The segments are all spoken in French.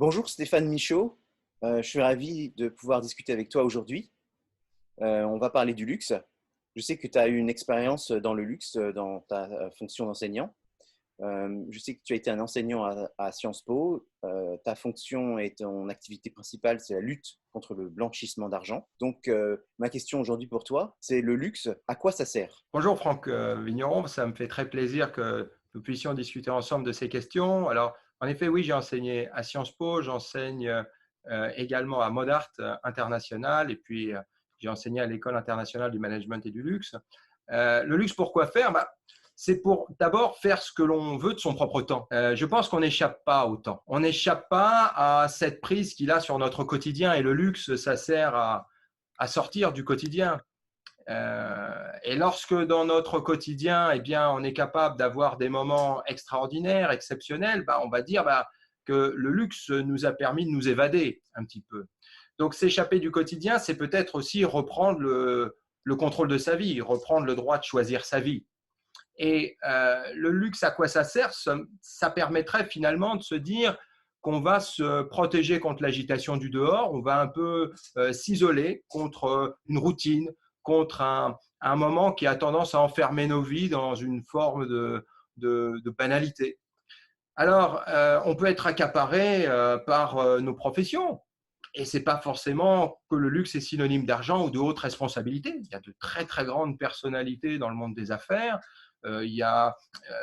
Bonjour Stéphane Michaud. Je suis ravi de pouvoir discuter avec toi aujourd'hui. On va parler du luxe. Je sais que tu as eu une expérience dans le luxe dans ta fonction d'enseignant. Je sais que tu as été un enseignant à Sciences Po. Ta fonction et ton activité principale, c'est la lutte contre le blanchissement d'argent. Donc, ma question aujourd'hui pour toi, c'est le luxe, à quoi ça sert? Bonjour Franck Vigneron, ça me fait très plaisir que nous puissions discuter ensemble de ces questions. Alors, en effet, oui, j'ai enseigné à Sciences Po, j'enseigne également à Modart International et puis j'ai enseigné à l'École internationale du management et du luxe. Le luxe, pourquoi faire? C'est pour d'abord faire ce que l'on veut de son propre temps. Je pense qu'on n'échappe pas au temps. On n'échappe pas à cette prise qu'il a sur notre quotidien et le luxe, ça sert à sortir du quotidien. Et lorsque dans notre quotidien, eh bien, on est capable d'avoir des moments extraordinaires, exceptionnels, on va dire que le luxe nous a permis de nous évader un petit peu. Donc, s'échapper du quotidien, c'est peut-être aussi reprendre le contrôle de sa vie, reprendre le droit de choisir sa vie. Et le luxe, à quoi ça sert? Ça permettrait finalement de se dire qu'on va se protéger contre l'agitation du dehors, on va un peu s'isoler contre une routine, contre un moment qui a tendance à enfermer nos vies dans une forme de banalité. Alors, on peut être accaparé par nos professions. Et ce n'est pas forcément que le luxe est synonyme d'argent ou de haute responsabilité. Il y a de très, très grandes personnalités dans le monde des affaires. Il y a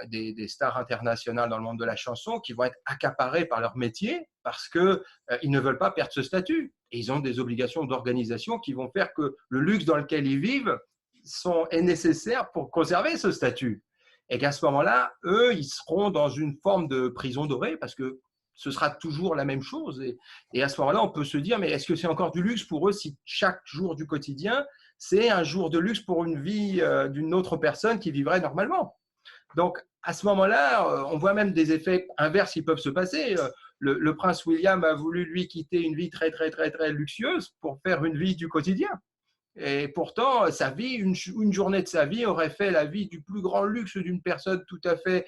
des stars internationales dans le monde de la chanson qui vont être accaparées par leur métier parce qu'ils ne veulent pas perdre ce statut. Et ils ont des obligations d'organisation qui vont faire que le luxe dans lequel ils vivent est nécessaire pour conserver ce statut. Et qu'à ce moment-là, eux, ils seront dans une forme de prison dorée parce que ce sera toujours la même chose. Et à ce moment-là, on peut se dire, mais est-ce que c'est encore du luxe pour eux si chaque jour du quotidien, c'est un jour de luxe pour une vie d'une autre personne qui vivrait normalement? Donc, à ce moment-là, on voit même des effets inverses qui peuvent se passer. Le prince William a voulu, lui, quitter une vie très, très, très, très luxueuse pour faire une vie du quotidien. Et pourtant, sa vie, une journée de sa vie aurait fait la vie du plus grand luxe d'une personne tout à fait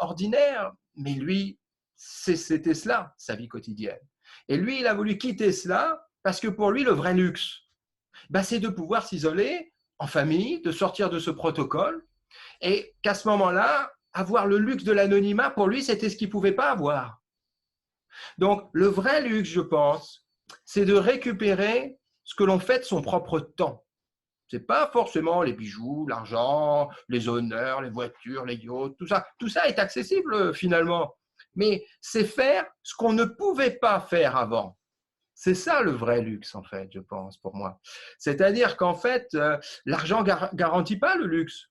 ordinaire. Mais lui, c'était cela, sa vie quotidienne. Et lui, il a voulu quitter cela parce que pour lui, le vrai luxe, c'est de pouvoir s'isoler en famille, de sortir de ce protocole et qu'à ce moment-là, avoir le luxe de l'anonymat, pour lui, c'était ce qu'il ne pouvait pas avoir. Donc, le vrai luxe, je pense, c'est de récupérer ce que l'on fait de son propre temps. Ce n'est pas forcément les bijoux, l'argent, les honneurs, les voitures, les yachts, tout ça. Tout ça est accessible finalement. Mais c'est faire ce qu'on ne pouvait pas faire avant. C'est ça le vrai luxe, en fait, je pense, pour moi. C'est-à-dire qu'en fait, l'argent ne garantit pas le luxe.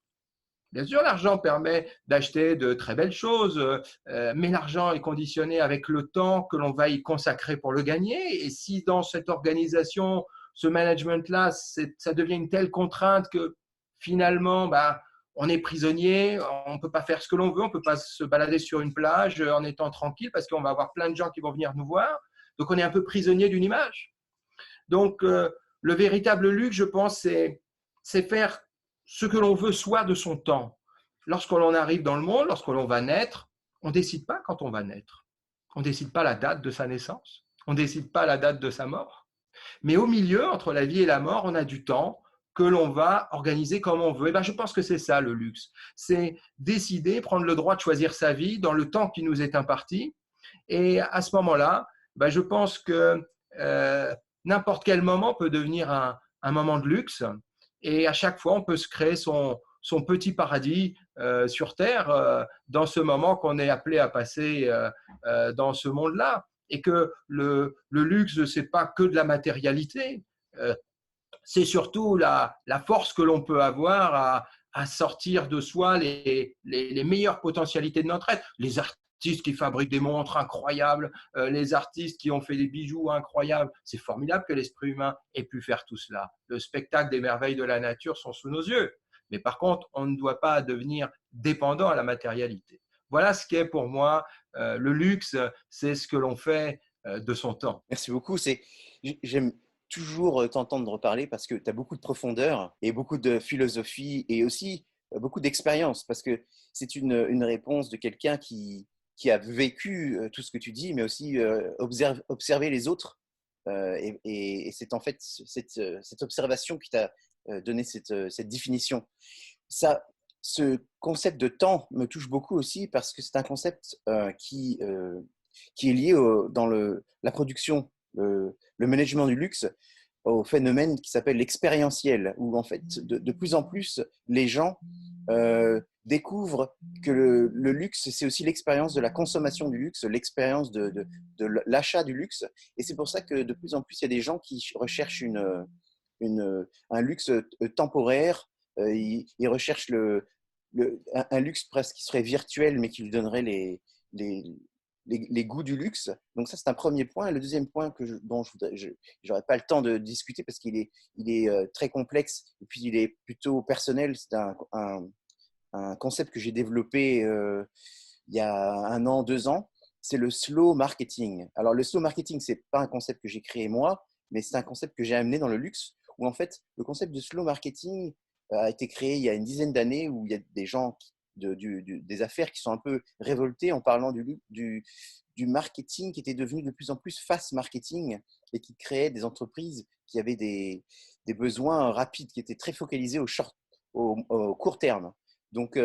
Bien sûr, l'argent permet d'acheter de très belles choses, mais l'argent est conditionné avec le temps que l'on va y consacrer pour le gagner. Et si dans cette organisation, ce management-là, ça devient une telle contrainte que finalement, on est prisonnier, on ne peut pas faire ce que l'on veut, on ne peut pas se balader sur une plage en étant tranquille parce qu'on va avoir plein de gens qui vont venir nous voir. Donc, on est un peu prisonnier d'une image. Donc, le véritable luxe, je pense, c'est faire ce que l'on veut soi de son temps. Lorsqu'on arrive dans le monde, lorsqu'on va naître, on ne décide pas quand on va naître. On ne décide pas la date de sa naissance. On ne décide pas la date de sa mort. Mais au milieu, entre la vie et la mort, on a du temps que l'on va organiser comme on veut. Et je pense que c'est ça le luxe. C'est décider, prendre le droit de choisir sa vie dans le temps qui nous est imparti. Et à ce moment-là, je pense que n'importe quel moment peut devenir un moment de luxe. Et à chaque fois, on peut se créer son petit paradis sur Terre dans ce moment qu'on est appelé à passer dans ce monde-là. Et que le luxe, ce n'est pas que de la matérialité, c'est surtout la force que l'on peut avoir à sortir de soi les meilleures potentialités de notre être. Les artistes qui fabriquent des montres incroyables, les artistes qui ont fait des bijoux incroyables. C'est formidable que l'esprit humain ait pu faire tout cela. Le spectacle des merveilles de la nature sont sous nos yeux. Mais par contre, on ne doit pas devenir dépendant à la matérialité. Voilà ce qu'est pour moi le luxe, c'est ce que l'on fait de son temps. Merci beaucoup. J'aime toujours t'entendre parler parce que tu as beaucoup de profondeur et beaucoup de philosophie et aussi beaucoup d'expérience parce que c'est une réponse de quelqu'un qui a vécu tout ce que tu dis, mais aussi observer les autres. Et c'est en fait cette observation qui t'a donné cette définition. Ça, ce concept de temps me touche beaucoup aussi parce que c'est un concept qui est lié dans la production, le management du luxe, au phénomène qui s'appelle l'expérientiel, où en fait, de plus en plus, les gens découvrent que le luxe, c'est aussi l'expérience de la consommation du luxe, l'expérience de l'achat du luxe. Et c'est pour ça que de plus en plus, il y a des gens qui recherchent un luxe temporaire. Ils recherchent un luxe presque qui serait virtuel, mais qui lui donnerait les, les goûts du luxe. Donc ça, c'est un premier point. Et le deuxième point dont je n'aurais pas le temps de discuter parce il est très complexe et puis il est plutôt personnel. C'est un concept que j'ai développé il y a 1 an, 2 ans. C'est le slow marketing. Alors le slow marketing, ce n'est pas un concept que j'ai créé moi, mais c'est un concept que j'ai amené dans le luxe, où en fait, le concept de slow marketing a été créé il y a une dizaine d'années, où il y a des gens des affaires qui sont un peu révoltés en parlant du marketing qui était devenu de plus en plus fast marketing et qui créait des entreprises qui avaient des besoins rapides, qui étaient très focalisés au court terme. Donc,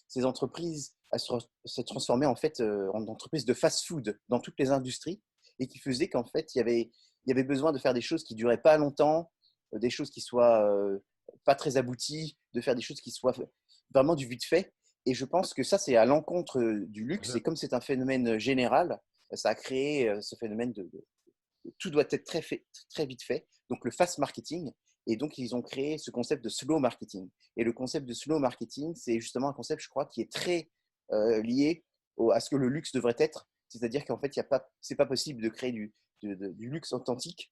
ces entreprises se transformaient en fait en entreprises de fast-food dans toutes les industries et qui faisaient qu'en fait, il y avait besoin de faire des choses qui ne duraient pas longtemps, des choses qui soient pas très abouties, de faire des choses qui soient vraiment du vite fait. Et je pense que ça, c'est à l'encontre du luxe. Et comme c'est un phénomène général, ça a créé ce phénomène tout doit être très vite fait. Donc, le fast marketing. Et donc, ils ont créé ce concept de slow marketing. Et le concept de slow marketing, c'est justement un concept, je crois, qui est très lié à ce que le luxe devrait être. C'est-à-dire qu'en fait, ce n'est pas possible de créer du luxe authentique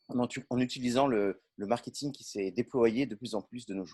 en utilisant le marketing qui s'est déployé de plus en plus de nos jours.